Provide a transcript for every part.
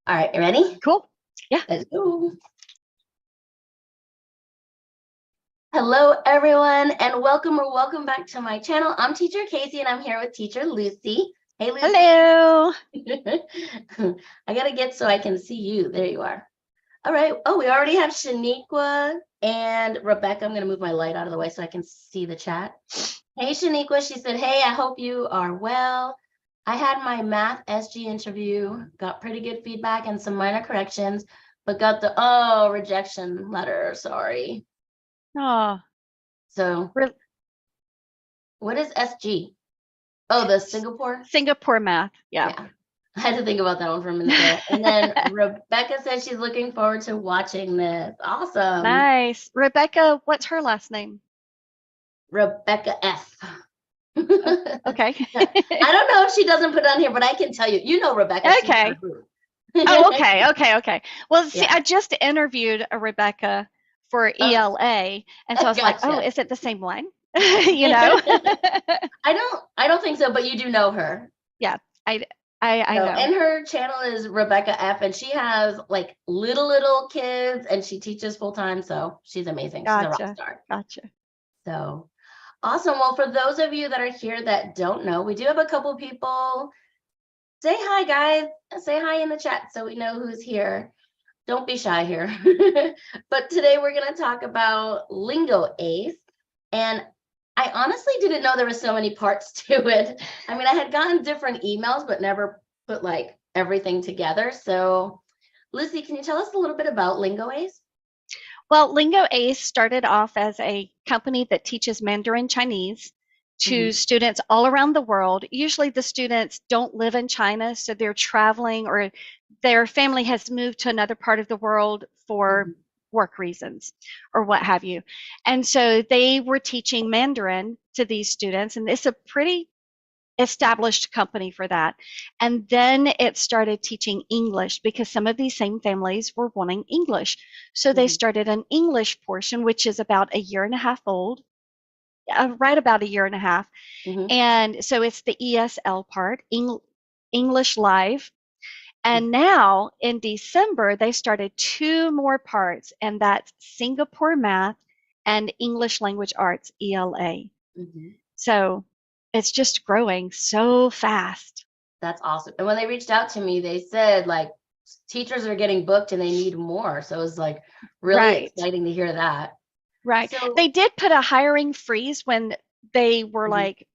All right, you ready? Cool. Yeah. Let's go. Hello, everyone, and welcome back to my channel. I'm Teacher Casey, and I'm here with Teacher Luci. Hey, Luci. Hello. I gotta get so I can see you. There you are. All right. Oh, we already have Shaniqua and Rebecca. I'm gonna move my light out of the way so I can see the chat. Hey, Shaniqua. She said, "Hey, I hope you are well. I had my math SG interview, got pretty good feedback and some minor corrections, but got the rejection letter. Sorry." Oh, So re- what is SG? Oh, the Singapore? Singapore math. Yeah. Yeah. I had to think about that one for a minute there. And then Rebecca says she's looking forward to watching this. Awesome. Nice. Rebecca, what's her last name? Rebecca F. Okay. I don't know if she doesn't put it on here, but I can tell you. You know Rebecca. She's in Okay. our group. Oh, okay. Well, see, Yeah. I just interviewed a Rebecca for ELA, and so I was like, oh, Gotcha. is it the same one? You know? I don't think so, but you do know her. Yeah, I So, know. and her channel is Rebecca F, and she has like little kids, and she teaches full time. So she's amazing. She's a rock star. Gotcha. So awesome. Well, for those of you that are here that don't know, we do have a couple people. Say hi, guys. Say hi in the chat so we know who's here. Don't be shy here. But today we're going to talk about Lingo Ace. And I honestly didn't know there were so many parts to it. I mean, I had gotten different emails, but never put like everything together. So Luci, can you tell us a little bit about Lingo Ace? Well, Lingo Ace started off as a company that teaches Mandarin Chinese to students all around the world. Usually the students don't live in China, so they're traveling or their family has moved to another part of the world for work reasons or what have you. And so they were teaching Mandarin to these students, and it's a pretty established company for that. And then it started teaching English because some of these same families were wanting English. So they started an English portion, which is about a year and a half old, right about a year and a half. And so it's the ESL part, English Live. And now in December, they started 2 more parts, and that's Singapore Math and English Language Arts, ELA. So it's just growing so fast. That's awesome. And when they reached out to me, they said like teachers are getting booked and they need more. So it was like really exciting to hear that. Right. So, they did put a hiring freeze when they were like,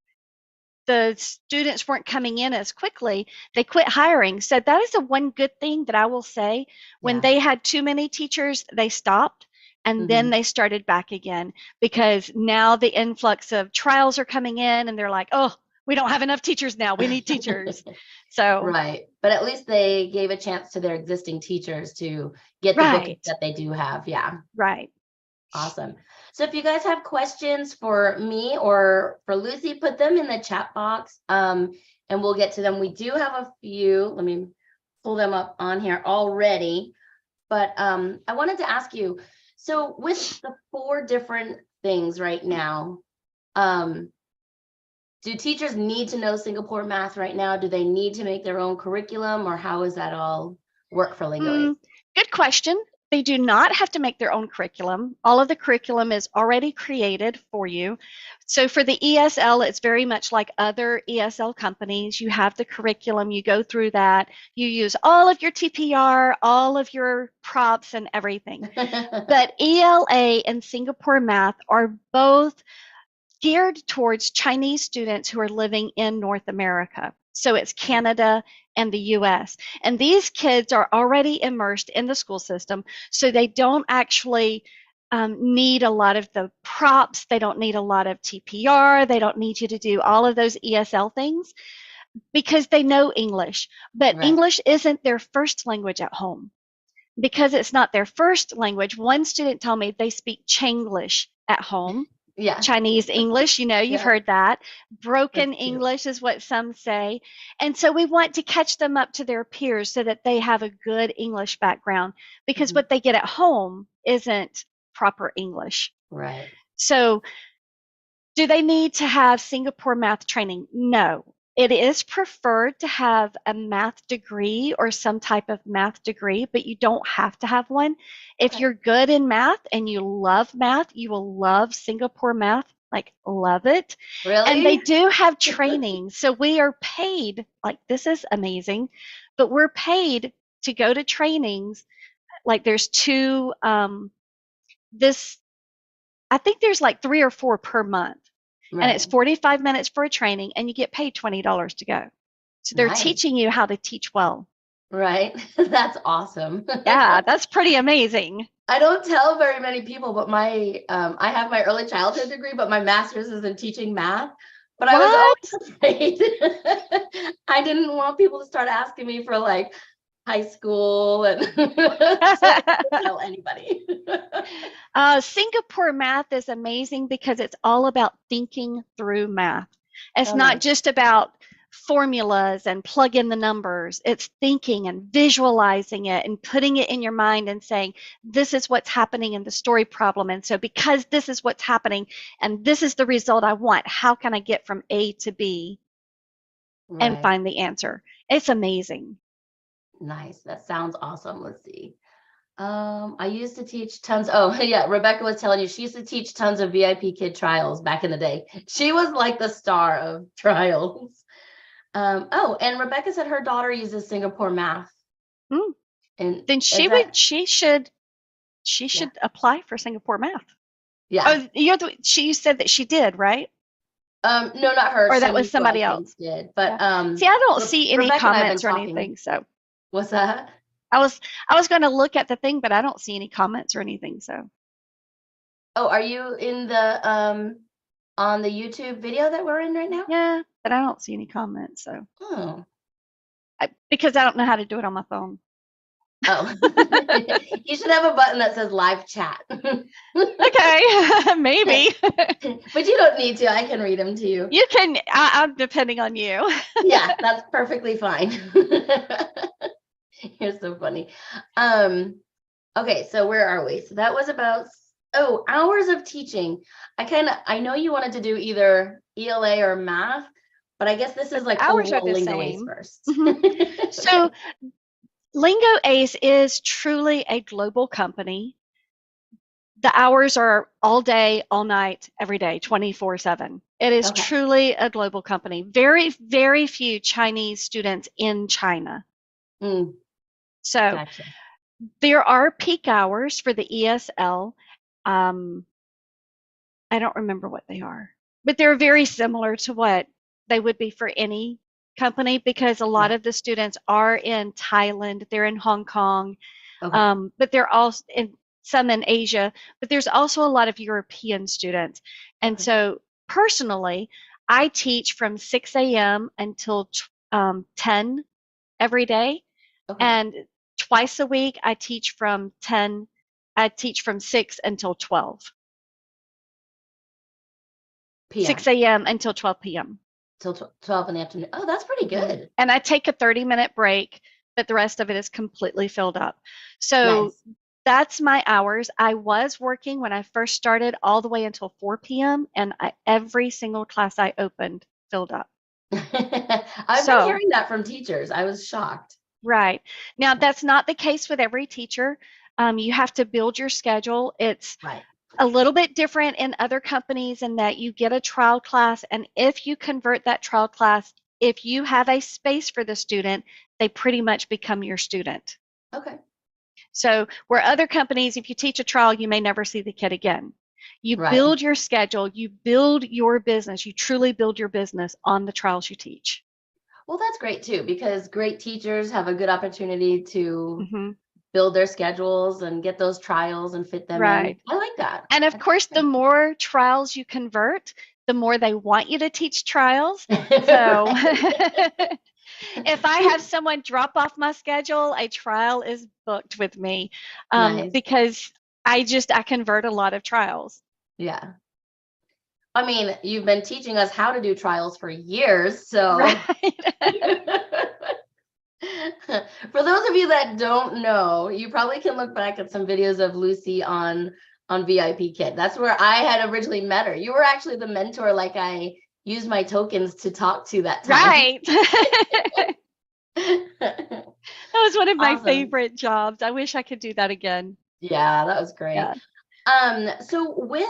the students weren't coming in as quickly. They quit hiring. So that is the one good thing that I will say. When they had too many teachers, they stopped. And then they started back again because now the influx of trials are coming in and they're like, oh, we don't have enough teachers now. We need teachers. So right. But at least they gave a chance to their existing teachers to get the bookings that they do have. Yeah. Right. Awesome. So if you guys have questions for me or for Luci, put them in the chat box and we'll get to them. We do have a few. Let me pull them up on here already. But I wanted to ask you, so with the 4 different things right now, do teachers need to know Singapore math right now? Do they need to make their own curriculum, or how does that all work for Lingo Ace? Good question. They do not have to make their own curriculum. All of the curriculum is already created for you. So for the ESL, it's very much like other ESL companies. You have the curriculum, you go through that, you use all of your TPR, all of your props and everything. But ELA and Singapore Math are both geared towards Chinese students who are living in North America. So it's Canada and the US. And these kids are already immersed in the school system, so they don't actually need a lot of the props. They don't need a lot of TPR. They don't need you to do all of those ESL things because they know English. But English isn't their first language at home. Because it's not their first language, one student told me they speak Chinglish at home. Chinese English, you've heard that. Broken English is what some say. And so we want to catch them up to their peers so that they have a good English background, because what they get at home isn't proper English. Right. So do they need to have Singapore math training? No. It is preferred to have a math degree or some type of math degree, but you don't have to have one. If Okay. you're good in math and you love math, you will love Singapore math, like love it. And they Really? do have training. So we are paid, like this is amazing, but we're paid to go to trainings. Like there's two, this, I think there's like 3 or 4 per month. And it's Right. 45 minutes for a training, and you get paid $20 to go. So they're Nice. teaching you how to teach well. Right. That's awesome. Yeah, that's pretty amazing. I don't tell very many people, but I have my early childhood degree, but my master's is in teaching math. But I was What? always afraid. I didn't want people to start asking me for like high school, and so I didn't tell anybody. Singapore math is amazing because it's all about thinking through math. It's Oh, not nice. just about formulas and plug in the numbers. It's thinking and visualizing it and putting it in your mind and saying, this is what's happening in the story problem. And so, because this is what's happening and this is the result I want, how can I get from A to B and Right. find the answer? It's amazing. Nice. That sounds awesome. Let's see. I used to teach tons. Oh, yeah. Rebecca was telling you she used to teach tons of VIP kid trials back in the day. She was like the star of trials. Oh, and Rebecca said her daughter uses Singapore math. Mm. And Then is that, she yeah, should apply for Singapore math. yeah. Oh, she said that she did, right? No, not her. Or that Some was mutual somebody acquaintance else. did. Yeah. But See, I don't see any Rebecca and I have been comments or talking. anything. So What's that? I was I was going to look at the thing, but I don't see any comments or anything. So Oh, are you in the on the YouTube video that we're in right now? yeah, but I don't see any comments. So Oh. because I don't know how to do it on my phone. Oh. You should have a button that says live chat. Okay, maybe But you don't need to. I can read them to you. you can. I'm depending on you. Yeah, that's perfectly fine. You're so funny. Okay, so where are we? So that was about, oh, hours of teaching. I know you wanted to do either ELA or math, but I guess this is But the like hours are overall the Lingo Ace same. first. Mhm. So Lingo Ace is truly a global company. The hours are all day, all night, every day, 24/7. It is Okay. truly a global company. Very, very few Chinese students in China. Mm, So gotcha. there are peak hours for the ESL. Um, I don't remember what they are, but they're very similar to what they would be for any company because a lot Right. of the students are in Thailand, they're in Hong Kong, Okay. but they're also in some in Asia, but there's also a lot of European students. And Okay. so personally, I teach from 6 a.m. until 10 every day. Okay. And twice a week, I teach from 6 until 12, PM 6 a.m. until 12 p.m. till 12 in the afternoon. Oh, that's pretty Mhm. good. And I take a 30-minute break, but the rest of it is completely filled up. So Nice. that's my hours. I was working when I first started all the way until 4 p.m. and every single class I opened filled up. I've been So, hearing that from teachers. I was shocked. right. Now, that's not the case with every teacher. You have to build your schedule. It's Right. a little bit different in other companies in that you get a trial class, and if you convert that trial class, if you have a space for the student, they pretty much become your student. Okay. So, where other companies, if you teach a trial, you may never see the kid again. You Right. build your schedule, you build your business, you truly build your business on the trials you teach. Well, that's great too, because great teachers have a good opportunity to Hmm. build their schedules and get those trials and fit them in. Right. I like that. And of That's course, the great. more trials you convert, the more they want you to teach trials. So, Right. if I have someone drop off my schedule, a trial is booked with me Nice. because I convert a lot of trials. Yeah. I mean, you've been teaching us how to do trials for years, so Right. for those of you that don't know, you probably can look back at some videos of Lucy on VIP Kid. That's where I had originally met her. You were actually the mentor, like I use my tokens to talk to that time. Right. That was one of my Awesome. favorite jobs. I wish I could do that again. Yeah, that was great. Yeah. So with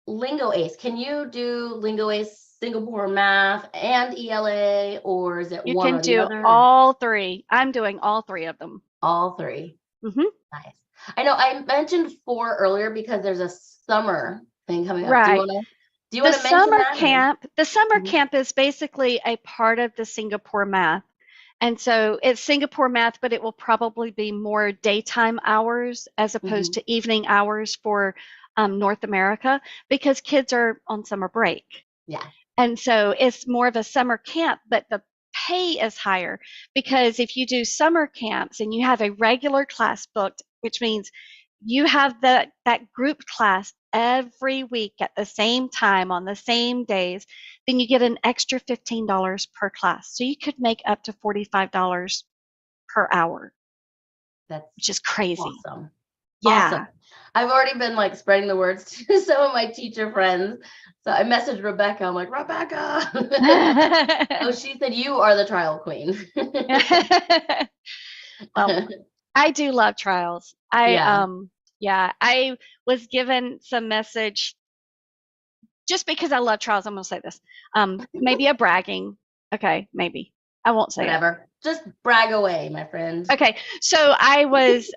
Lingo Ace, can you do Lingo Ace Singapore Math and ELA, or is it You one can or the do other? all three. I'm doing all three of them. All three. Hmm. Nice. I know I mentioned 4 earlier because there's a summer thing coming up. Right. Do you want to mention that? The summer Mhm. camp is basically a part of the Singapore Math. And so it's Singapore Math, but it will probably be more daytime hours as opposed to evening hours for North America because kids are on summer break. Yeah. And so it's more of a summer camp, but the pay is higher because if you do summer camps and you have a regular class booked, which means you have that group class every week at the same time on the same days, then you get an extra $15 per class. So you could make up to $45 per hour, which is crazy. Awesome. Yeah. Awesome. I've already been like spreading the words to some of my teacher friends. So I messaged Rebecca. I'm like, Rebecca. Oh, she said you are the trial queen. Well, I do love trials. I was given some message just because I love trials. I'm gonna say this. Maybe a bragging. Okay, maybe. I won't say Whatever. Just brag away, my friend. Okay, so I was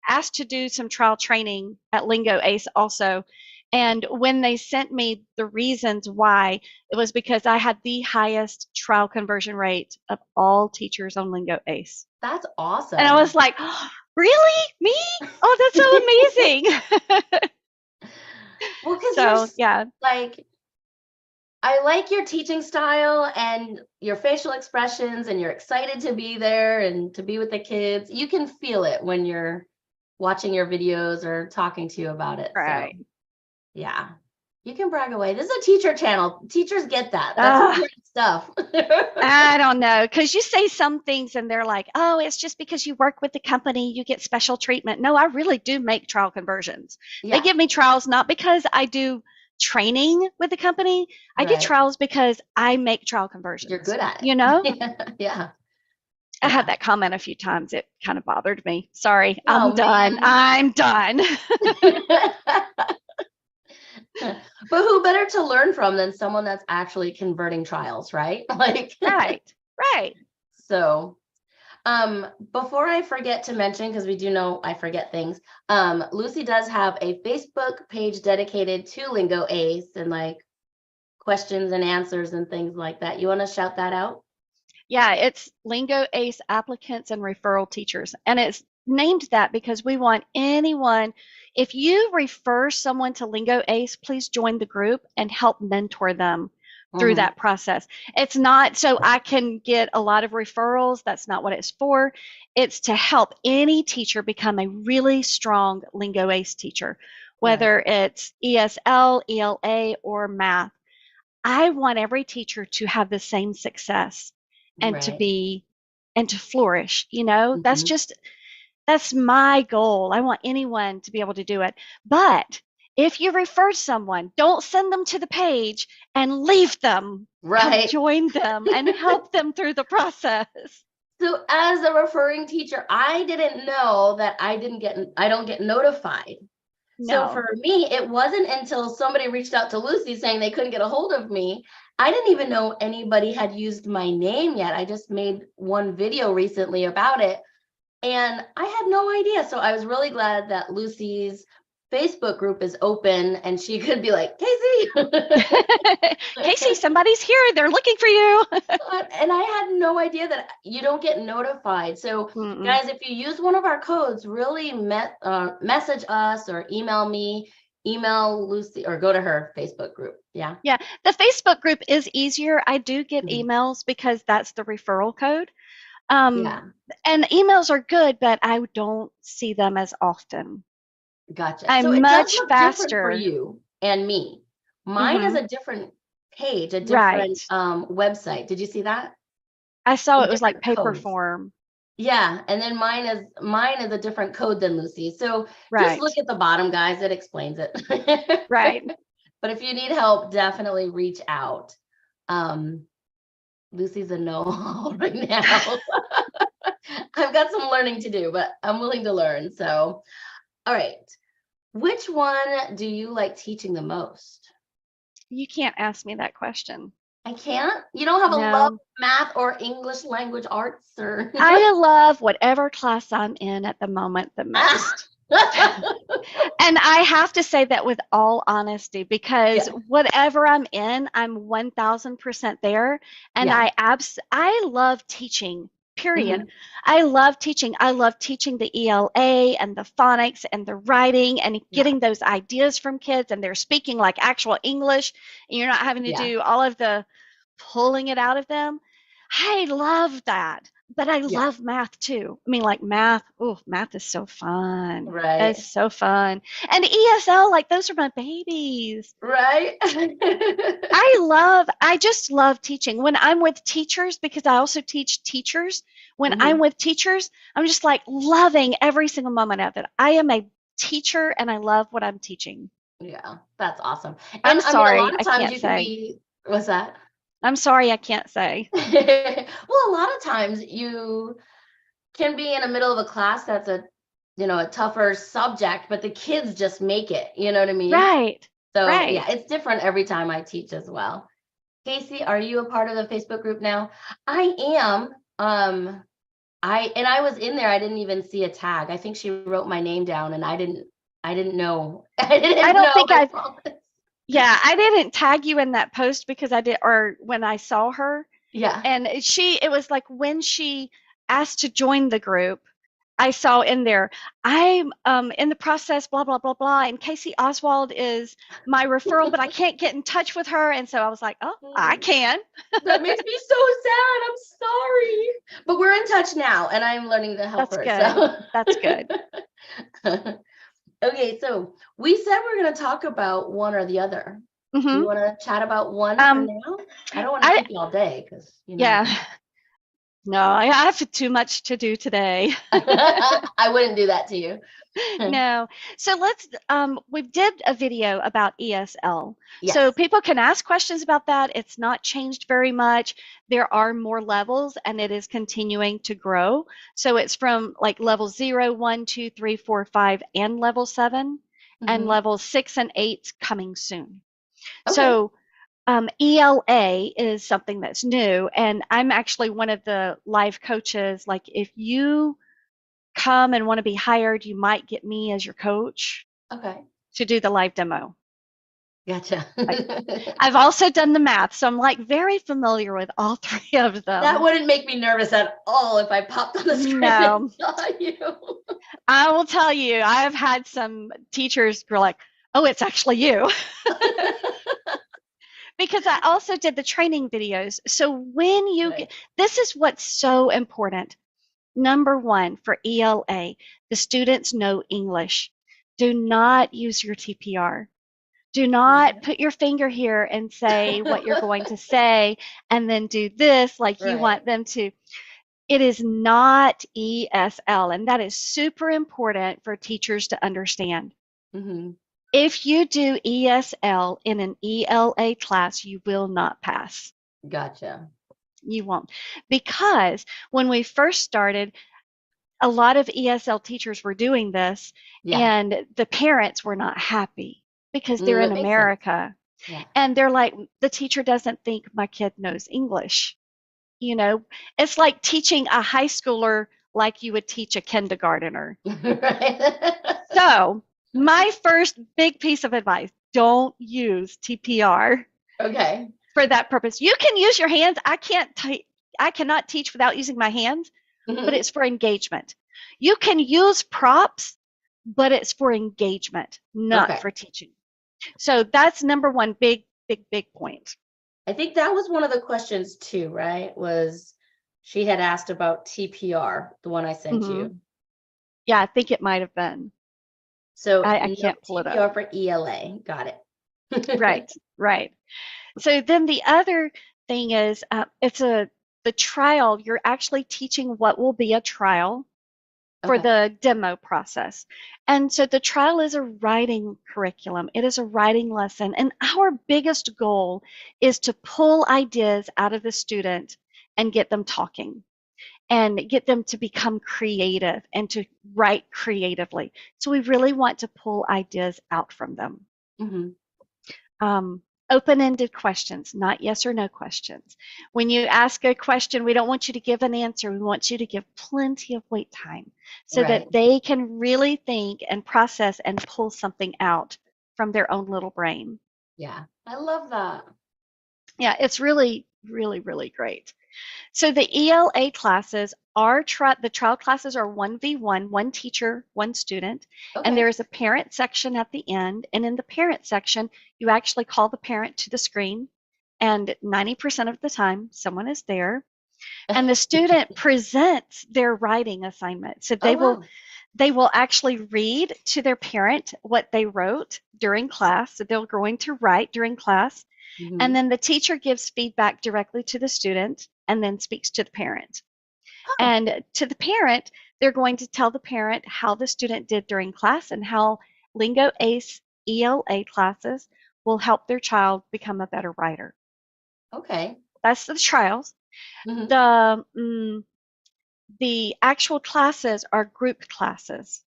asked to do some trial training at Lingo Ace also. And when they sent me the reasons why, it was because I had the highest trial conversion rate of all teachers on Lingo Ace. That's awesome. And I was like, oh, really? Me? Oh, that's so amazing. Well, because So, yeah. like, I like your teaching style and your facial expressions, and you're excited to be there and to be with the kids. You can feel it when you're watching your videos or talking to you about it. Right. So, yeah, you can brag away. This is a teacher channel. Teachers get that. That's important stuff. I don't know, because you say some things and they're like, oh, it's just because you work with the company, you get special treatment. No, I really do make trial conversions. Yeah. They give me trials not because I do training with the company. I get trials because I make trial conversions. You're good at it. You know? Yeah. I had that comment a few times. It kind of bothered me. Sorry, Oh, I'm done. I'm done. But who better to learn from than someone that's actually converting trials, right? Like, right. So, before I forget to mention, because we do know I forget things, Luci does have a Facebook page dedicated to Lingo Ace and like questions and answers and things like that. You want to shout that out? Yeah, it's Lingo Ace applicants and referral teachers. And it's named that because we want anyone, if you refer someone to Lingo Ace, please join the group and help mentor them through that process. It's not so I can get a lot of referrals. That's not what it's for. It's to help any teacher become a really strong Lingo Ace teacher, whether it's ESL, ELA, or math. I want every teacher to have the same success and to be and to flourish. You know, that's my goal. I want anyone to be able to do it. But if you refer someone, don't send them to the page and leave them. Come join them and help them through the process. So as a referring teacher, I didn't know that I don't get notified. No. So for me, it wasn't until somebody reached out to Luci saying they couldn't get a hold of me. I didn't even know anybody had used my name yet. I just made one video recently about it. And I had no idea. So I was really glad that Luci's Facebook group is open and she could be like, Casey. Casey, somebody's here. They're looking for you. And I had no idea that you don't get notified. So guys, if you use one of our codes, really message us or email me, email Luci, or go to her Facebook group. Yeah. Yeah. The Facebook group is easier. I do get emails because that's the referral code. And emails are good, but I don't see them as often. Gotcha. I'm so it much does look faster for you and me. Mine is a different page, a different website. Did you see that? I saw it was like paper form. Yeah, and then mine is a different code than Luci. So just look at the bottom, guys. It explains it. Right. But if you need help, definitely reach out. Lucy's a no right now. I've got some learning to do, but I'm willing to learn. So, all right. Which one do you like teaching the most? You can't ask me that question. I can't? You don't have a love No. math or English language arts or I love whatever class I'm in at the moment the most. And I have to say that with all honesty, because Yeah, whatever I'm in, I'm 1000% there. And yeah. I love teaching, period. Mhm. I love teaching. I love teaching the ELA and the phonics and the writing and Yeah, getting those ideas from kids, and they're speaking like actual English, and you're not having to yeah, do all of the pulling it out of them. I love that. But I yeah. love math too. I mean, like math, oh, math is so fun. It's Right, so fun. And ESL, like those are my babies. right. I just love teaching. When I'm with teachers, because I also teach teachers, when I'm Mhm. with teachers, I'm just like loving every single moment of it. I am a teacher and I love what I'm teaching. Yeah, that's awesome. I'm And I mean, a sorry, lot of I times can't you can say. be, what's that? I'm sorry, I can't say. Well, a lot of times you can be in the middle of a class that's a tougher subject, but the kids just make it, you know what I mean? Right, So right. yeah, it's different every time I teach as well. Casey, are you a part of the Facebook group now? I am. I was in there, I didn't even see a tag. I think she wrote my name down and I didn't know. I I didn't don't know, think I I've promise. Yeah, I didn't tag you in that post because I did, or when I saw her. Yeah. And it was like when she asked to join the group, I saw in there, I'm in the process, blah, blah, blah, blah. And Casey Oswald is my referral, but I can't get in touch with her. And so I was like, oh, I can. That makes me so sad. I'm sorry. But we're in touch now and I'm learning to help That's her. good. So That's good. okay, so we said we're going to talk about one or the other. Do you Hmm. want to chat about one for Um, now? I don't want to I, keep you all day because. yeah, no, I have too much to do today. I wouldn't do that to you. No. So we did a video about ESL. So Yes. people can ask questions about that. It's not changed very much. There are more levels and it is continuing to grow. So it's from like level 0, 1, 2, 3, 4, 5, and level 7, and Hmm. level 6 and 8 coming soon. Okay. So ELA is something that's new, and I'm actually one of the live coaches. Like if you come and want to be hired, you might get me as your coach Okay. to do the live demo. Gotcha. Like, I've also done the math, so I'm like very familiar with all three of That them. wouldn't make me nervous at all if I popped on the screen and No, saw you. I will tell you, I have had some teachers who are like, oh, it's actually you. Because I also did the training videos. So when you Right. this is what's so important. Number one, for ELA, the students know English. Do not use your TPR. Do not put your finger here and say what you're going to say and then do this like you Right. want them to. It is not ESL, and that is super important for teachers to understand. Hmm. If you do ESL in an ELA class, you will not pass. Gotcha. You won't. Because when we first started, a lot of ESL teachers were doing this, Yeah. and the parents were not happy because they're in That makes sense. America. Yeah. And they're like, the teacher doesn't think my kid knows English. You know, it's like teaching a high schooler like you would teach a kindergartner. Right. So, my first big piece of advice, don't use TPR Okay. for that purpose. You can use your hands. I cannot teach without using my hands, but Hmm. it's for engagement. You can use props, but it's for engagement, not Okay. for teaching. So that's number one big, big, big point. I think that was one of the questions too, right? Was she had asked about TPR, the one I sent Hmm. you. Yeah, I think it might have been. So I no can't pull it up. TPR for ELA. Got Right, it. right. So then the other thing is the trial. You're actually teaching what will be a trial. for Okay. the demo process. And so the trial is a writing curriculum. It is a writing lesson. And our biggest goal is to pull ideas out of the student and get them talking and get them to become creative and to write creatively. So we really want to pull ideas out from them. Hmm. Open-ended questions, not yes or no questions. When you ask a question, we don't want you to give an answer. We want you to give plenty of wait time so Right. that they can really think and process and pull something out from their own little brain. Yeah. I love that. Yeah, it's really, really, really great. So the ELA classes are the trial classes are 1v1, one teacher, one student, and Okay. there is a parent section at the end. And in the parent section, you actually call the parent to the screen, and 90% of the time, someone is there, and the student presents their writing assignment. So Oh, wow. they will actually read to their parent what they wrote during class. So they're going to write during class. And Hmm. then the teacher gives feedback directly to the student and then speaks to the parent. Oh, And to the parent, they're going to tell the parent how the student did during class and how Lingo Ace ELA classes will help their child become a better writer. okay. That's the trials. Hmm. The actual classes are group classes.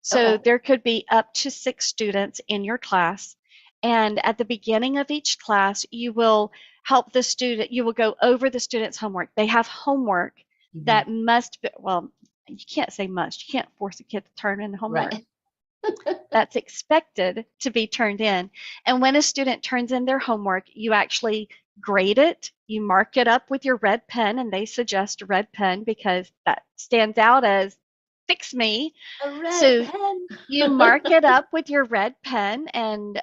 So Okay. there could be up to 6 students in your class. And at the beginning of each class, you will help the student, you will go over the student's homework. They have homework Hmm. that must be, well, you can't say must. You can't force a kid to turn in homework. Right. That's expected to be turned in. And when a student turns in their homework, you actually grade it. You mark it up with your red pen, and they suggest a red pen because that stands out as fix me. A red So pen. you mark it up with your red pen and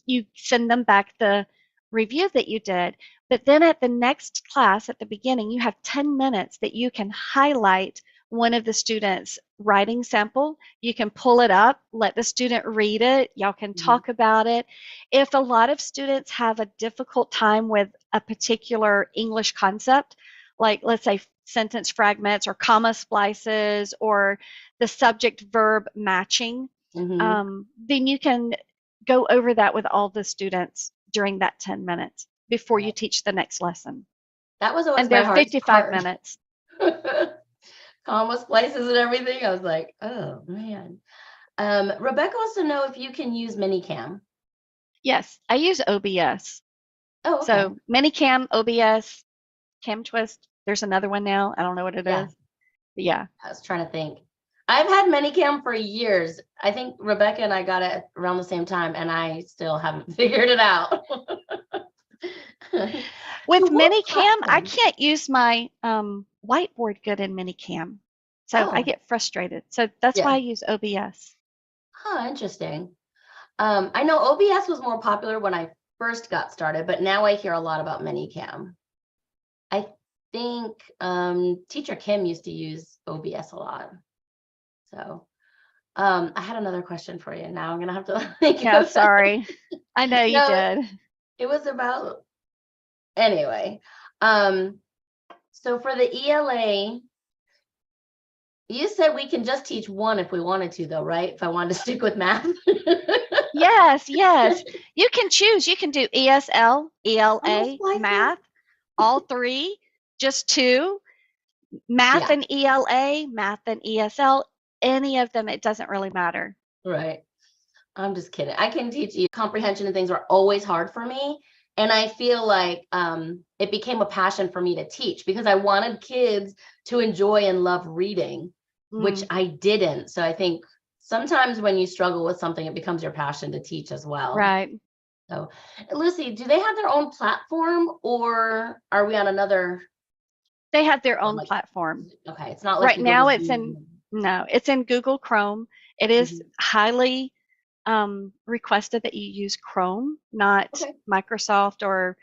you send them back the review that you did. But then at the next class, at the beginning, you have 10 minutes that you can highlight one of the students' writing sample. You can pull it up, let the student read it. Y'all can Mhm. talk about it. If a lot of students have a difficult time with a particular English concept, like let's say sentence fragments or comma splices or the subject verb matching, Mhm. then you can go over that with all the students during that 10 minutes before you Right. teach the next lesson. That was always And my they're hardest 55 part. minutes. Comma splices and everything. I was like, oh man. Rebecca wants to know if you can use minicam. Yes, I use OBS. Oh, okay. So Minicam, OBS, Cam Twist. There's another one now. I don't know what it Yeah, is. But yeah. I was trying to think. I've had minicam for years. I think Rebecca and I got it around the same time, and I still haven't figured it out. With So what Minicam, I platform? can't use my whiteboard good in Minicam. So I Oh, get frustrated. So that's why yeah. I use OBS. Huh, interesting. I know OBS was more popular when I first got started, but now I hear a lot about minicam. I think teacher Kim used to use OBS a lot. So I had another question for you. Now I'm gonna have to think Yeah, of it. sorry. I know you No, did. it was about anyway. Um, so for the ELA, you said we can just teach one if we wanted to, though, right? If I wanted to stick with math. Yes, yes. You can choose. You can do ESL, Almost ELA, slices. math, all three, just two, math Yeah, and ELA, math and ESL, any of them, it doesn't really matter. right. I'm just kidding. I can teach you. Comprehension and things were always hard for me. And I feel like it became a passion for me to teach because I wanted kids to enjoy and love reading, which Mm, I didn't. So I think sometimes when you struggle with something, it becomes your passion to teach as well. right. So, Lucy, do they have their own platform or are we on another? They have their Or own like, platform. okay, it's not like Right you go to now it's in, Zoom. no, it's in Google Chrome. It is Mhm. highly requested that you use Chrome, not Okay, Microsoft or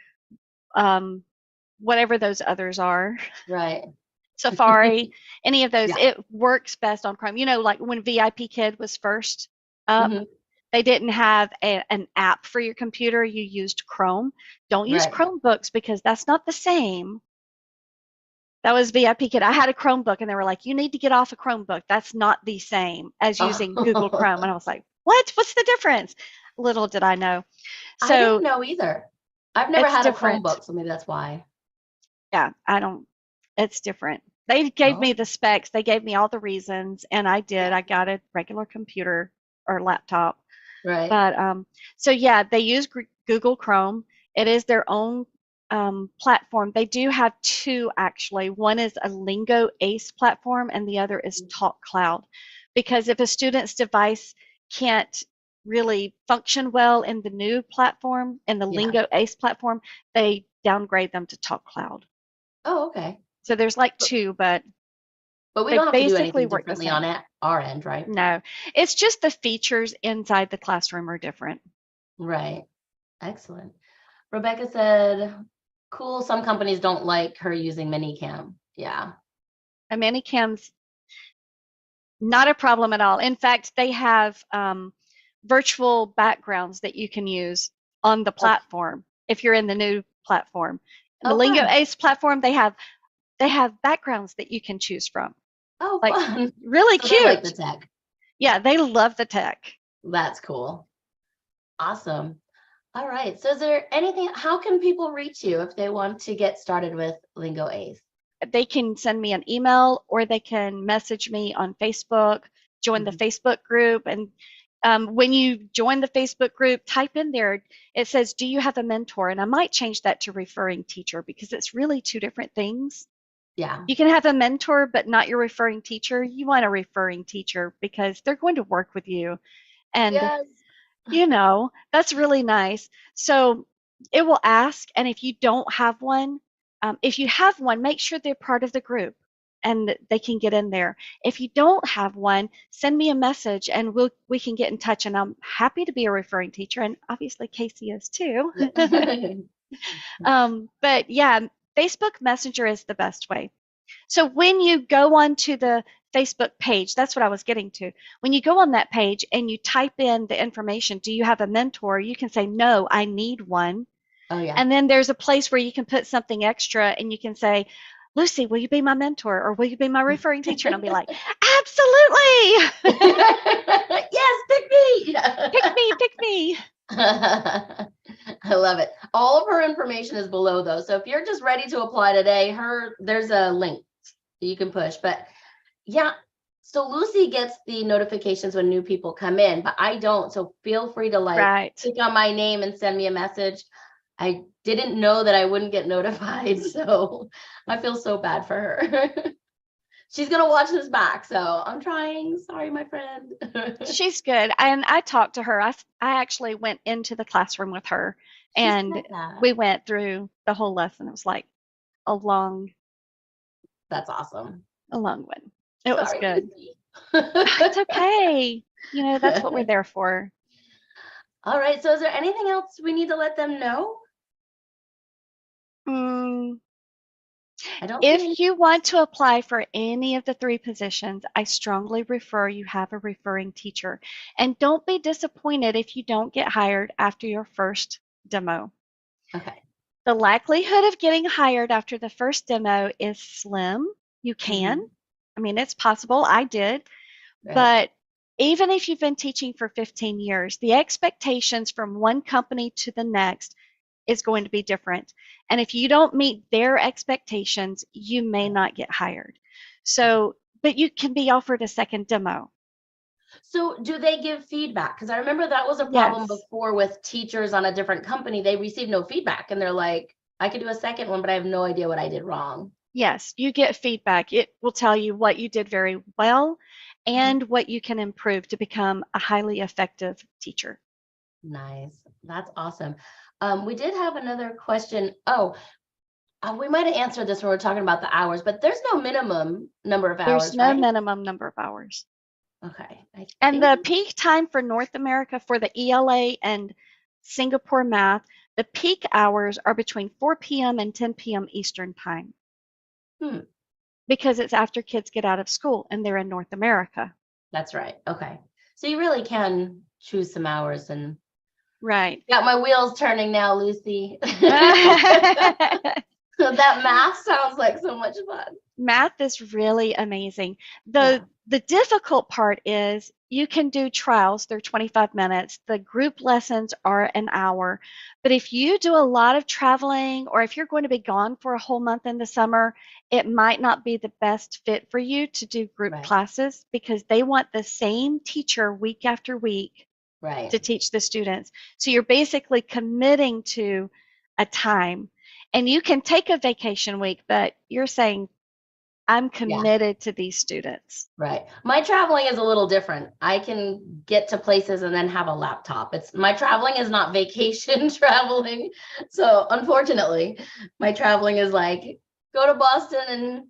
um, whatever those others are. right. Safari, any of those. Yeah. It works best on Chrome. You know, like when VIP Kid was first up, Hmm. they didn't have an app for your computer. You used Chrome. Don't use Right. Chromebooks because that's not the same That was VIP Kid. I had a Chromebook and they were like, you need to get off a Chromebook. That's not the same as using Google Chrome. And I was like, what? What's the difference? Little did I know. I didn't So know either. I've never it's had a different. Chromebook, so maybe that's why. Yeah, it's different. They gave me Oh, the specs, they gave me all the reasons, and I did. yeah, I got a regular computer or laptop. right. But so yeah, they use Google Chrome. It is their own platform. They do have two actually. One is a Lingo Ace platform, and the other is Talk Cloud. Because if a student's device can't really function well in the new platform, in the Yeah. Lingo Ace platform, they downgrade them to Talk Cloud. Oh, okay. So there's like But, two, but but we they don't have to do basically anything work the differently on same. our end, right? No, it's just the features inside the classroom are different. Right. Excellent. Rebecca said, cool. Some companies don't like her using minicam. Yeah. A Manicam's not a problem at all. In fact, they have virtual backgrounds that you can use on the Oh, platform if you're in the new platform. In the oh, Lingo fun. Ace platform, they have backgrounds that you can choose from. Oh, Like fun. really So they like the cute. tech. Yeah, they love the tech. That's cool. Awesome. All right. So is there anything, how can people reach you if they want to get started with Lingo Ace? They can send me an email or they can message me on Facebook, join the Mhm. Facebook group. And when you join the Facebook group, type in there, it says, do you have a mentor? And I might change that to referring teacher because it's really two different things. Yeah. You can have a mentor, but not your referring teacher. You want a referring teacher because they're going to work with you. And Yes. that's really nice. So it will ask, and if you don't have one, if you have one, make sure they're part of the group and they can get in there. If you don't have one, send me a message and we can get in touch. And I'm happy to be a referring teacher, and obviously Casey is too. Yeah. But yeah, Facebook Messenger is the best way. So when you go onto the Facebook page, that's what I was getting to. When you go on that page and you type in the information, do you have a mentor? You can say, no, I need one. Oh, yeah. And then there's a place where you can put something extra and you can say, Lucy, will you be my mentor or will you be my referring teacher? And I'll be like, absolutely. Yes, pick me. Pick me, pick me. I love it. All of her information is below though. So if you're just ready to apply today, there's a link that you can push. But yeah, so Lucy gets the notifications when new people come in, but I don't. So feel free to Right. click on my name and send me a message. I didn't know that I wouldn't get notified, so I feel so bad for her. She's gonna watch this back, so I'm trying. Sorry, my friend. She's good. And I talked to her. I actually went into the classroom with her She said and that. we went through the whole lesson. It was like a long, That's awesome. a long one. It was Sorry, good. Lucy. It's okay. That's what we're there for. All right. So is there anything else we need to let them know? Mm, I don't see any. if you want to apply for any of the three positions, I strongly refer you have a referring teacher. And don't be disappointed if you don't get hired after your first demo. Okay. The likelihood of getting hired after the first demo is slim. You can. Mhm. I mean, it's possible. I did. Right. But even if you've been teaching for 15 years, the expectations from one company to the next is going to be different. And if you don't meet their expectations, you may not get hired. So, but you can be offered a second demo. So do they give feedback? Because I remember that was a problem Yes. before with teachers on a different company. They received no feedback and they're like, I could do a second one, but I have no idea what I did wrong. Yes, you get feedback. It will tell you what you did very well Uh-huh. and what you can improve to become a highly effective teacher. Nice. That's awesome. We did have another question. Oh, we might have answered this when we are talking about the hours, but there's no minimum number of There's hours, no right? minimum number of hours. Okay. I And think the peak time for North America for the ELA and Singapore math, the peak hours are between 4 p.m. and 10 p.m. Eastern time hmm, because it's after kids get out of school and they're in North America. that's right. Okay. So you really can choose some hours and Right. got my wheels turning now, Lucy. That math sounds like so much fun. Math is really amazing. Yeah. The difficult part is you can do trials, they're 25 minutes. The group lessons are an hour. But if you do a lot of traveling or if you're going to be gone for a whole month in the summer, it might not be the best fit for you to do group Right. classes because they want the same teacher week after week Right. to teach the students. So you're basically committing to a time. And you can take a vacation week, but you're saying I'm Yeah. committed to these students. Right. My traveling is a little different. I can get to places and then have a laptop. It's my traveling is not vacation traveling. So unfortunately, my traveling is like go to Boston and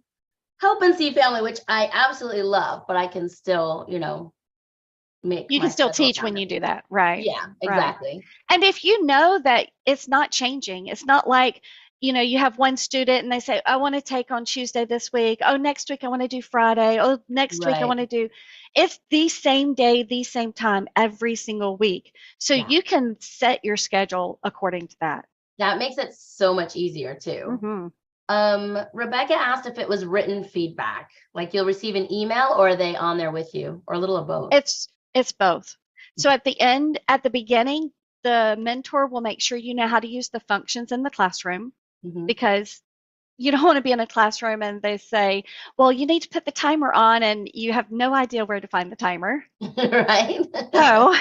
help and see family, which I absolutely love, but I can still, make You my can still schedule teach around when it. you do that, right? Yeah, Right. exactly. And if you know that it's not changing, it's not like, you have one student and they say, I want to take on Tuesday this week. Oh, next week I want to do Friday. Oh, next week I Right. want to do. It's the same day, the same time every single week. So Yeah. you can set your schedule according to that. That makes it so much easier too. Hmm. Rebecca asked if it was written feedback, like you'll receive an email or are they on there with you or a little of both? It's both. So at the end, at the beginning, the mentor will make sure you know how to use the functions in the classroom Mhm. because you don't want to be in a classroom and they say, well, you need to put the timer on and you have no idea where to find the timer. Right. So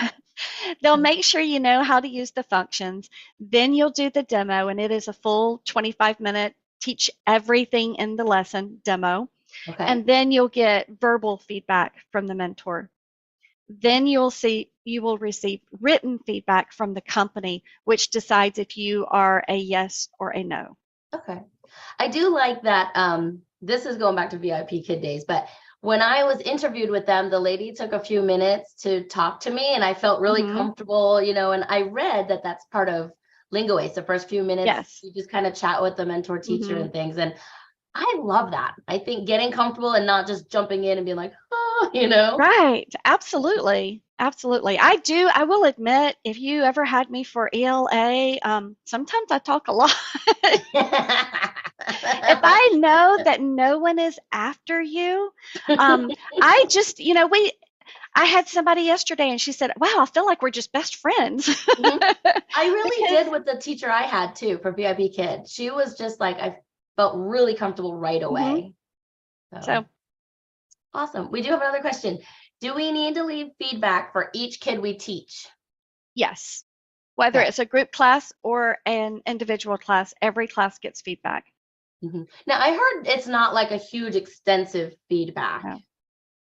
they'll make sure you know how to use the functions. Then you'll do the demo, and it is a full 25-minute teach everything in the lesson demo. Okay. And then you'll get verbal feedback from the mentor. Then you will receive written feedback from the company, which decides if you are a yes or a no. Okay. I do like that. This is going back to VIP Kid days, but when I was interviewed with them, the lady took a few minutes to talk to me and I felt really Hmm. comfortable, and I read that that's part of Lingo Ace. The first few minutes, Yes. you just kind of chat with the mentor teacher Hmm. and things. And I love that. I think getting comfortable and not just jumping in and being like, oh. Right. Absolutely. Absolutely. I will admit, if you ever had me for ELA, sometimes I talk a lot. If I know that no one is after you, um, I just, I had somebody yesterday and she said, wow, I feel like we're just best friends. Mhm. I really Because, did with the teacher I had too for VIP Kid. She was just like, I felt really comfortable right mhm. away. So So, awesome. We do have another question. Do we need to leave feedback for each kid we teach? yes, whether Okay. it's a group class or an individual class, every class gets feedback. Now I heard it's not like a huge extensive feedback. No.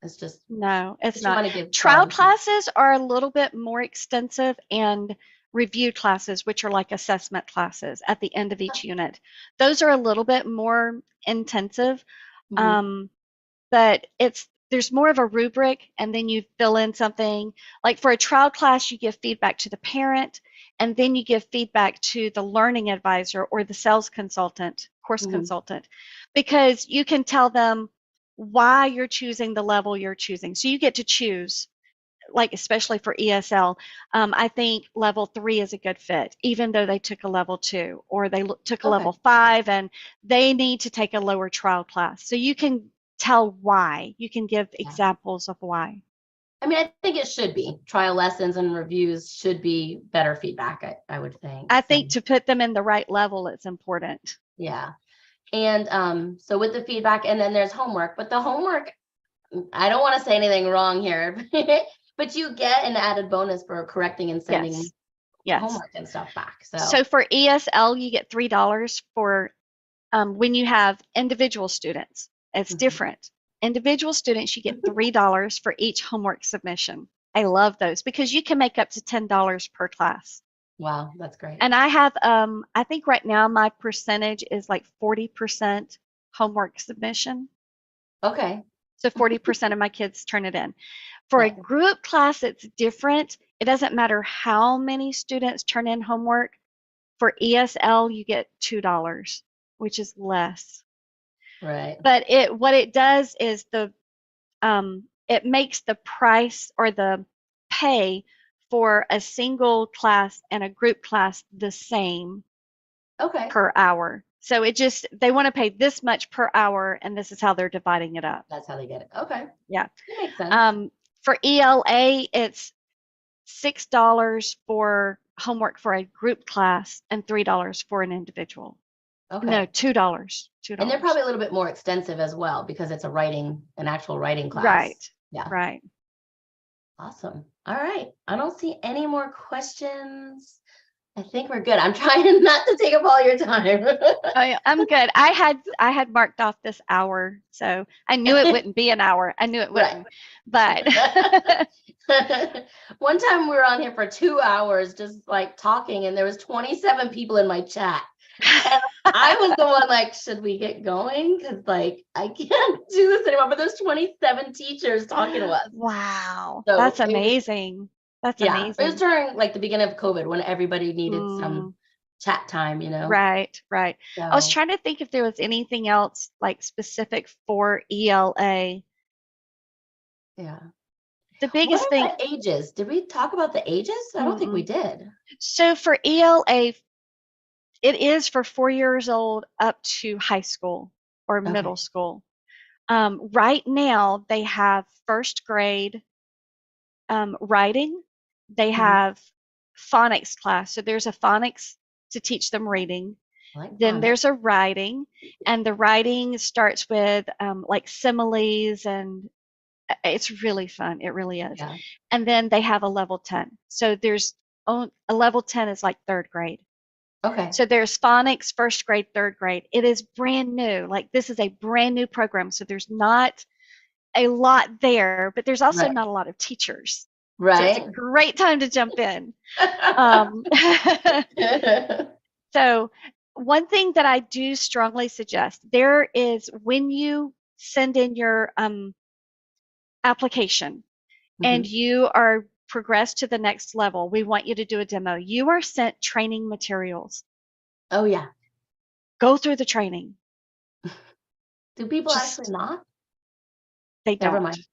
It's just No, it's that you not. want to give Trial quality feedback. classes are a little bit more extensive and review classes, which are like assessment classes at the end of each unit. Those are a little bit more intensive, Mhm. um, but there's more of a rubric and then you fill in something. Like for a trial class, you give feedback to the parent and then you give feedback to the learning advisor or the sales consultant, course Mhm. consultant, because you can tell them why you're choosing the level you're choosing. So you get to choose, like especially for ESL. I think level 3 is a good fit, even though they took a level 2 or they took a Okay. level 5 and they need to take a lower trial class. So you can tell why. You can give Yeah. examples of why. I mean, I think it should be. Trial lessons and reviews should be better feedback, I would think. I So think to put them in the right level, it's important. yeah. And so with the feedback, and then there's homework, but the homework, I don't want to say anything wrong here, but you get an added bonus for correcting and sending Yes. Yes. homework and stuff back. So So for ESL, you get $3 for when you have individual students. It's mhm. different. Individual students, you get $3 for each homework submission. I love those because you can make up to $10 per class. Wow, that's great. And I think right now my percentage is like 40% homework submission. Okay. So 40% of my kids turn it in. For a Well, group class, it's different. It doesn't matter how many students turn in homework. For ESL, you get $2, which is less. right. But what it does is it makes the price or the pay for a single class and a group class the same Okay. per hour. So they want to pay this much per hour, and this is how they're dividing it up. That's how they get it. Okay. Yeah. That makes sense. For ELA, it's $6 for homework for a group class and $3 for an individual. Okay. No, $2. And they're probably a little bit more extensive as well because it's an actual writing class. Right. Yeah. Right. Awesome. All right. I don't see any more questions. I think we're good. I'm trying not to take up all your time. I'm good. I had marked off this hour, so I knew it wouldn't be an hour. I knew it wouldn't. But one time we were on here for 2 hours just like talking, and there was 27 people in my chat. And I was the one like, should we get going? Because like I can't do this anymore. But there's 27 teachers talking to us. Wow. So That's amazing. That's amazing. It was during like the beginning of COVID when everybody needed some chat time, Right, right. So, I was trying to think if there was anything else like specific for ELA. Yeah. The biggest what thing. are the ages? Did we talk about the ages? I don't think we did. So for ELA, it is for 4 years old up to high school or middle school. Right now, they have first grade writing. They have phonics class. So there's a phonics to teach them reading. Then there's a writing, and the writing starts with like similes, and it's really fun. It really is. Yeah. And then they have a level 10. So there's a level 10 is like third grade. Okay. So there's phonics, first grade, third grade. It is brand new. Like this is a brand new program. So there's not a lot there, but there's also not a lot of teachers. Right. So it's a great time to jump in. So one thing that I do strongly suggest, there is when you send in your application and you are progressed to the next level, we want you to do a demo. You are sent training materials. Oh, yeah. Go through the training. Do people actually not? They don't. Never mind.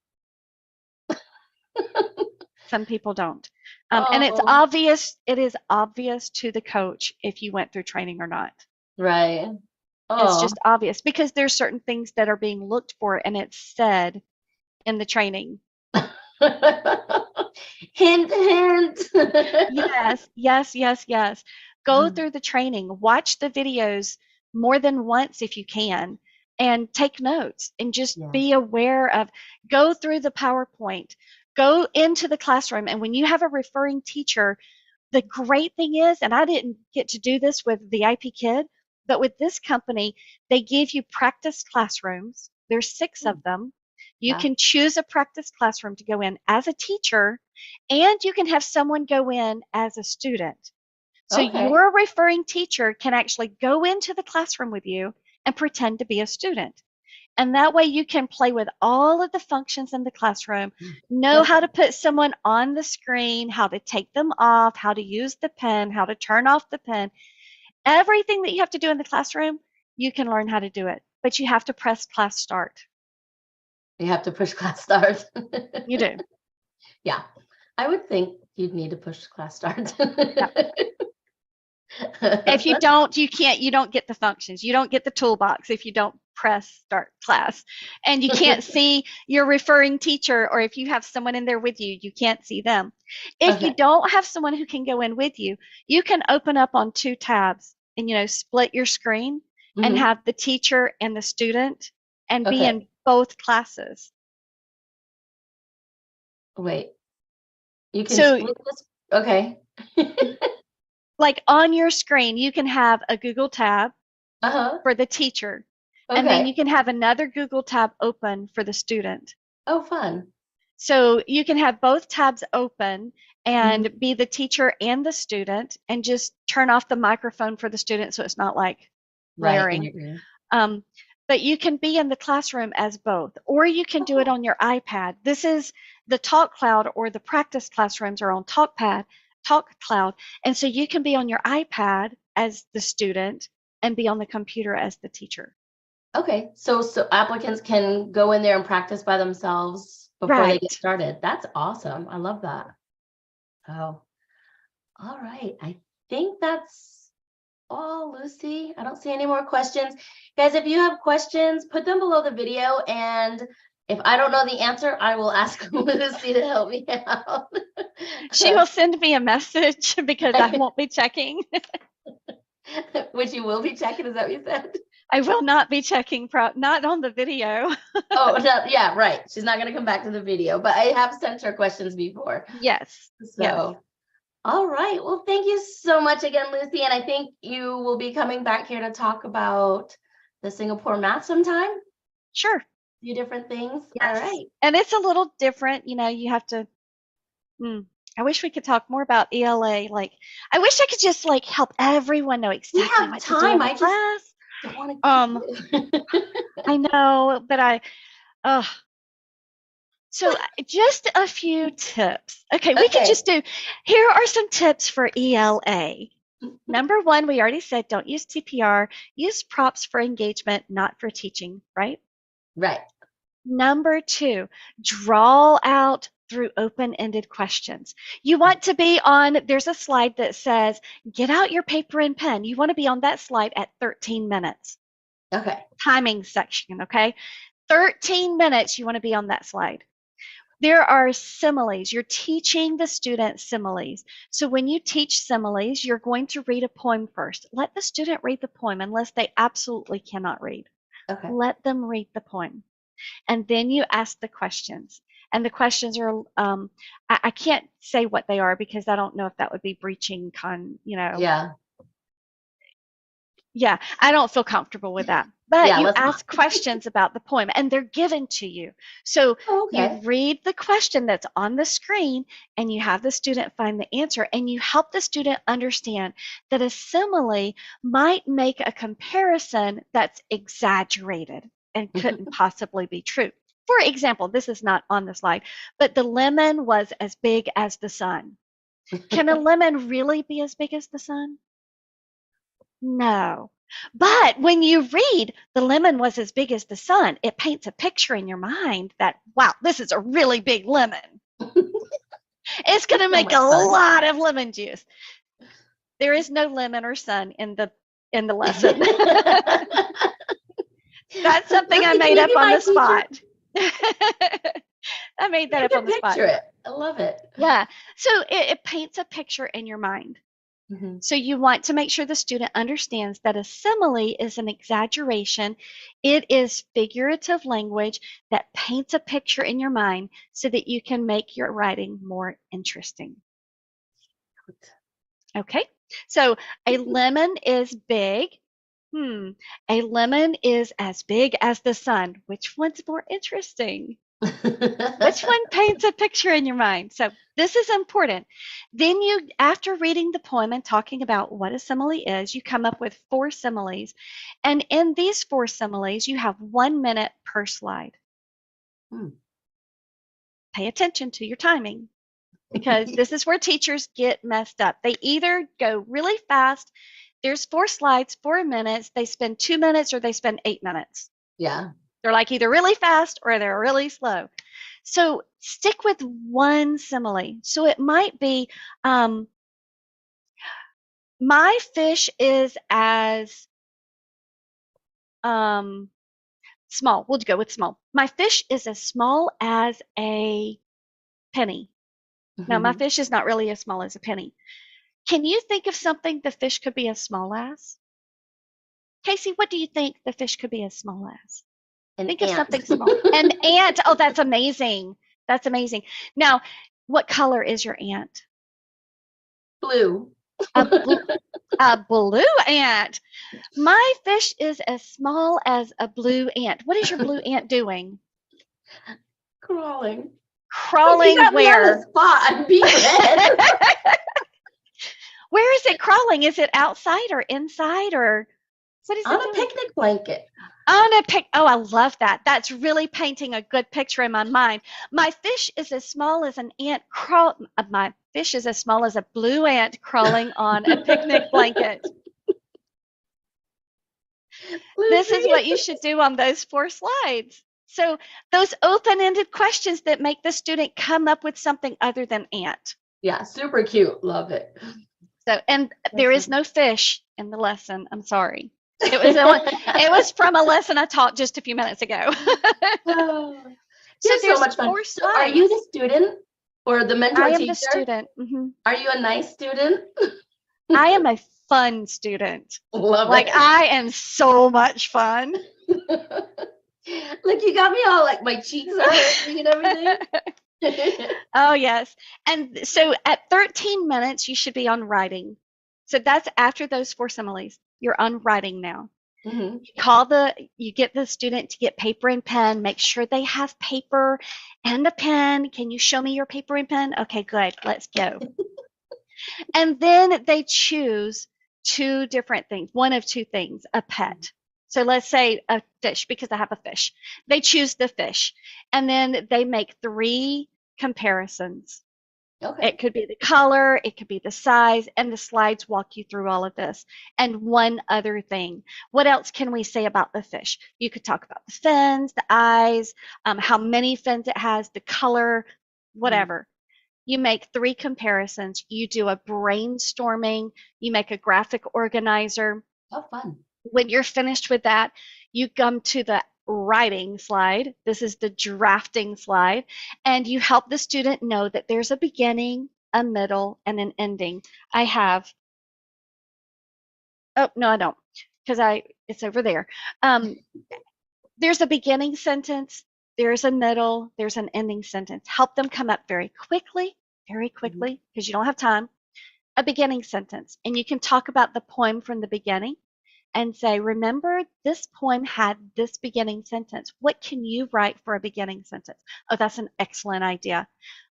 Some people don't. And it's obvious, it is obvious to the coach if you went through training or not. Right. It's just obvious because there's certain things that are being looked for, and it's said in the training. Hint, hint. Yes. Go through the training, watch the videos more than once if you can, and take notes and just be aware of, go through the PowerPoint, go into the classroom. And when you have a referring teacher, the great thing is, and I didn't get to do this with the IP Kid, but with this company, they give you practice classrooms. There's 6 of them. You can choose a practice classroom to go in as a teacher, and you can have someone go in as a student. So your referring teacher can actually go into the classroom with you and pretend to be a student. And that way you can play with all of the functions in the classroom, know how to put someone on the screen, how to take them off, how to use the pen, how to turn off the pen. Everything that you have to do in the classroom, you can learn how to do it. But you have to press class start. You have to push class start. You do. Yeah. I would think you'd need to push class start. If you don't, you don't get the functions. You don't get the toolbox if you don't press start class. And you can't see your referring teacher, or if you have someone in there with you, you can't see them. If you don't have someone who can go in with you, you can open up on 2 tabs and, split your screen and have the teacher and the student and be in both classes. Wait. You can split this? Okay. Like on your screen, you can have a Google tab for the teacher. And then you can have another Google tab open for the student. Oh, fun. So you can have both tabs open and be the teacher and the student, and just turn off the microphone for the student so it's not like blaring. But you can be in the classroom as both, or you can do it on your iPad. This is the Talk Cloud, or the practice classrooms are on Talk Cloud. And so you can be on your iPad as the student and be on the computer as the teacher. Okay, so applicants can go in there and practice by themselves before they get started. That's awesome. I love that. Oh, all right. I think that's all, Lucy. I don't see any more questions. Guys, if you have questions, put them below the video. And if I don't know the answer, I will ask Lucy to help me out. She will send me a message because I won't be checking. Which you will be checking, is that what you said? I will not be checking, not on the video. Oh, no, yeah, right. She's not going to come back to the video, but I have sent her questions before. Yes. So, yes. All right. Well, thank you so much again, Lucy. And I think you will be coming back here to talk about the Singapore math sometime. Sure. A few different things. Yes. All right. And it's a little different. You have to, I wish we could talk more about ELA. Like, I wish I could just help everyone know exactly what to do in the class. Don't want to I know, but so just a few tips. Okay, we could just do, here are some tips for ELA. Number one, we already said, don't use TPR, use props for engagement, not for teaching, right? Right. Number two, draw out through open-ended questions. You want to be on, there's a slide that says, get out your paper and pen. You want to be on that slide at 13 minutes. Okay. Timing section, okay? 13 minutes, you want to be on that slide. There are similes. You're teaching the student similes. So when you teach similes, you're going to read a poem first. Let the student read the poem unless they absolutely cannot read. Okay. Let them read the poem. And then you ask the questions. And the questions are, I can't say what they are because I don't know if that would be breaching Yeah. Yeah, I don't feel comfortable with that. But you ask questions about the poem and they're given to you. So you read the question that's on the screen and you have the student find the answer and you help the student understand that a simile might make a comparison that's exaggerated and couldn't possibly be true. For example, this is not on the slide, but the lemon was as big as the sun. Can a lemon really be as big as the sun? No. But when you read the lemon was as big as the sun, it paints a picture in your mind that, wow, this is a really big lemon. It's going to make a lot of lemon juice. There is no lemon or sun in the lesson. That's something I made up on the spot. I made that up on the spot. Picture it. I love it. Yeah. So it paints a picture in your mind. Mm-hmm. So you want to make sure the student understands that a simile is an exaggeration. It is figurative language that paints a picture in your mind so that you can make your writing more interesting. Okay, so a lemon is big. A lemon is as big as the sun. Which one's more interesting? Which one paints a picture in your mind? So this is important. Then you, after reading the poem and talking about what a simile is, you come up with 4 similes. And in these 4 similes, you have 1 minute per slide. Pay attention to your timing because this is where teachers get messed up. They either go really fast. There's 4 slides, 4 minutes. They spend 2 minutes or they spend 8 minutes. Yeah. They're like either really fast or they're really slow. So stick with 1 simile. So it might be, my fish is as small. We'll go with small. My fish is as small as a penny. Now, my fish is not really as small as a penny. Can you think of something the fish could be as small as? Casey, what do you think the fish could be as small as? Think of something small. An ant. Oh, that's amazing. That's amazing. Now, what color is your ant? Blue. A blue ant. My fish is as small as a blue ant. What is your blue ant doing? Crawling. Crawling where? I'm being red. Where is it crawling? Is it outside or inside or what is it on doing? A picnic blanket. Oh, I love that. That's really painting a good picture in my mind. My fish is as small as an ant my fish is as small as a blue ant crawling on a picnic blanket. This is what you should do on those 4 slides. So those open-ended questions that make the student come up with something other than ant. Yeah, super cute. Love it. So, and there is no fish in the lesson. I'm sorry. It was from a lesson I taught just a few minutes ago. Oh, So you're so there's much fun. 4 So are you slides. the student or the mentor I am the teacher? student. Are you a nice student? I am a fun student. Love Like, it. I am so much fun. Look, you got me all like my cheeks are hurting and everything. Oh, yes. And so at 13 minutes, you should be on writing. So that's after those 4 similes. You're on writing now. Mhm. You get the student to get paper and pen. Make sure they have paper and a pen. Can you show me your paper and pen? Okay, good. Let's go. And then they choose 2 different things, one of 2 things, a pet. So let's say a fish, because I have a fish. They choose the fish, and then they make 3 comparisons. Okay. It could be the color, it could be the size, and the slides walk you through all of this. And one other thing, what else can we say about the fish? You could talk about the fins, the eyes, how many fins it has, the color, whatever. You make 3 comparisons, you do a brainstorming, you make a graphic organizer. Oh, fun. When you're finished with that, you come to the writing slide. This is the drafting slide, and you help the student know that there's a beginning, a middle, and an ending. I have, oh, no, I don't, because it's over there. There's a beginning sentence, there's a middle, there's an ending sentence. Help them come up very quickly, because you don't have time. A beginning sentence, and you can talk about the poem from the beginning and say, remember, this poem had this beginning sentence. What can you write for a beginning sentence? Oh, that's an excellent idea.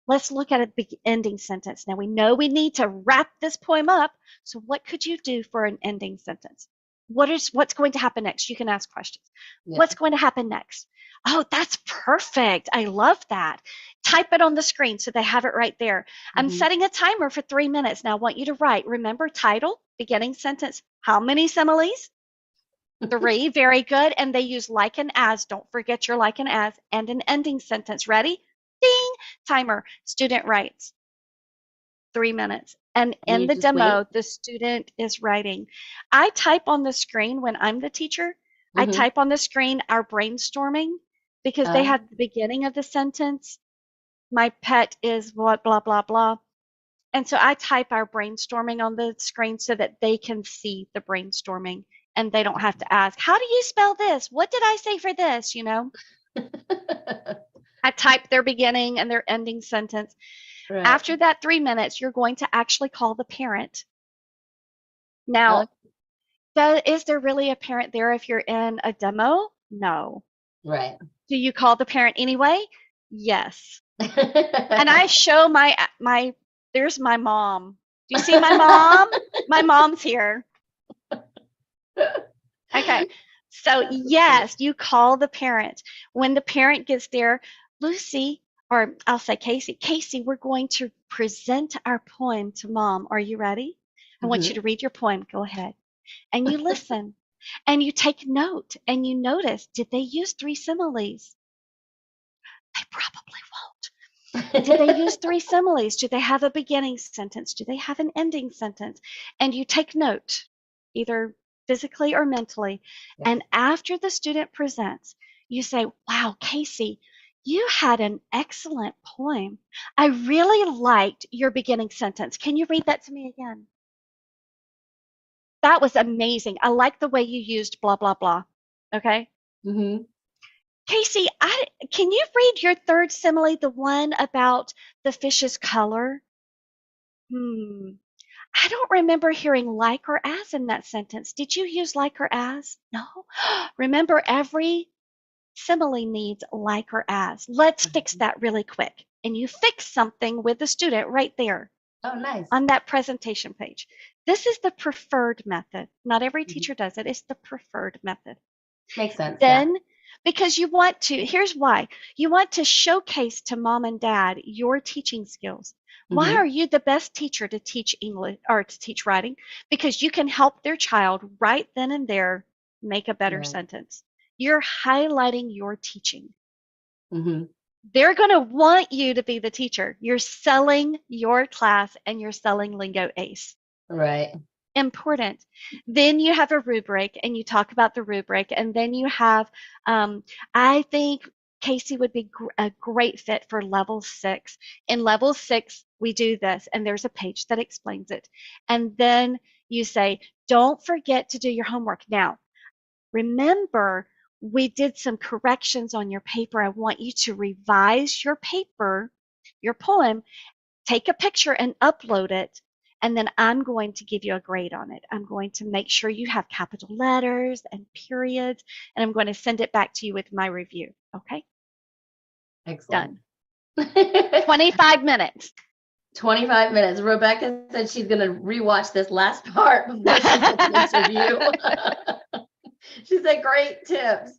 Let's look at a ending sentence. Now we know we need to wrap this poem up. So what could you do for an ending sentence? What's going to happen next? You can ask questions. Yeah. What's going to happen next? Oh, that's perfect. I love that. Type it on the screen so they have it right there. I'm setting a timer for 3 minutes. Now I want you to write, remember, title, beginning sentence, how many similes? 3, very good. And they use like and as. Don't forget your like and as, and an ending sentence. Ready? Ding, timer. Student writes. 3 minutes. And And in you the just wait. demo, the student is writing. I type on the screen when I'm the teacher. I Mhm. type on the screen our brainstorming because they have the beginning of the sentence. My pet is what, blah, blah, blah. And so I type our brainstorming on the screen so that they can see the brainstorming and they don't have to ask, how do you spell this? What did I say for this? You know, I type their beginning and their ending sentence. Right. After that 3 minutes, you're going to actually call the parent. Now, is there really a parent there if you're in a demo? No. Right. Do you call the parent anyway? Yes. And I show there's my mom. Do you see my mom? My mom's here. Okay. So yes, you call the parent. When the parent gets there, Lucy, or I'll say Casey, Casey, we're going to present our poem to mom. Are you ready? I want you to read your poem. Go ahead. And you listen and you take note and you notice, did they use 3 similes? They probably won't. Did they use 3 similes? Do they have a beginning sentence? Do they have an ending sentence? And you take note, either physically or mentally. Yeah. And after the student presents, you say, wow, Casey, you had an excellent poem. I really liked your beginning sentence. Can you read that to me again? That was amazing. I like the way you used blah, blah, blah. Okay. Casey, can you read your 3rd simile, the one about the fish's color? I don't remember hearing like or as in that sentence. Did you use like or as? No. Remember, every simile needs like or as. Let's fix that really quick. And you fix something with the student right there. Oh, nice. On that presentation page. This is the preferred method. Not every teacher does it. It's the preferred method. Makes sense. Then, because you want to, here's why. You want to showcase to mom and dad your teaching skills. Why are you the best teacher to teach English or to teach writing? Because you can help their child right then and there make a better sentence. You're highlighting your teaching. They're going to want you to be the teacher. You're selling your class and you're selling Lingo Ace. Right. Important. Then you have a rubric and you talk about the rubric, and then you have, I think Casey would be a great fit for level 6. In level 6, we do this, and there's a page that explains it. And then you say, don't forget to do your homework. Now, remember, we did some corrections on your paper. I want you to revise your paper, your poem, take a picture and upload it, and then I'm going to give you a grade on it. I'm going to make sure you have capital letters and periods, and I'm going to send it back to you with my review. Okay? Excellent. Done. 25 minutes. 25 minutes. Rebecca said she's going to rewatch this last part before she gets an interview. She said, great tips.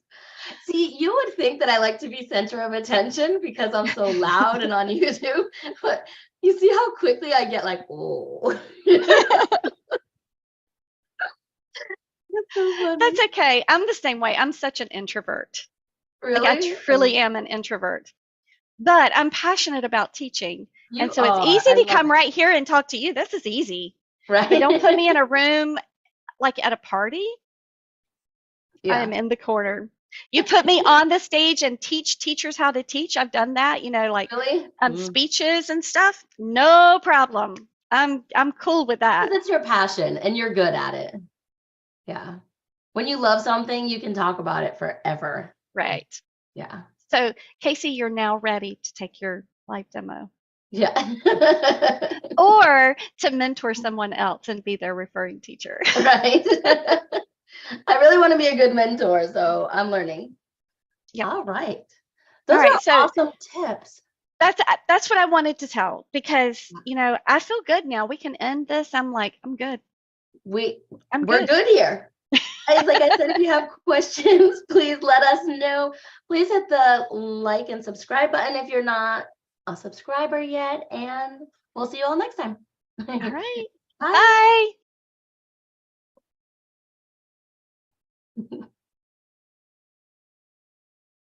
See, you would think that I like to be center of attention because I'm so loud and on YouTube, but you see how quickly I get like, oh. That's so funny. That's okay. I'm the same way. I'm such an introvert. Really? Like, I truly am an introvert. But I'm passionate about teaching. And so it's easy to come right here and talk to you. This is easy. Right. But don't put me in a room like at a party. Yeah. I'm in the corner. You put me on the stage and teach teachers how to teach. I've done that, like really? Speeches and stuff. No problem. I'm cool with that. Because it's your passion and you're good at it. Yeah. When you love something, you can talk about it forever. Right. Yeah. So, Casey, you're now ready to take your live demo. Yeah. Or to mentor someone else and be their referring teacher. Right. I really want to be a good mentor, so I'm learning. Yeah. All right. Those are awesome tips. That's what I wanted to tell, because I feel good now. We can end this. I'm good. We're good here. Like I said, if you have questions, please let us know. Please hit the like and subscribe button if you're not a subscriber yet, and we'll see you all next time. All right. Bye.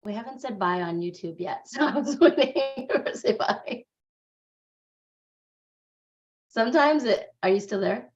We haven't said bye on YouTube yet, so I was waiting to say bye. Sometimes are you still there?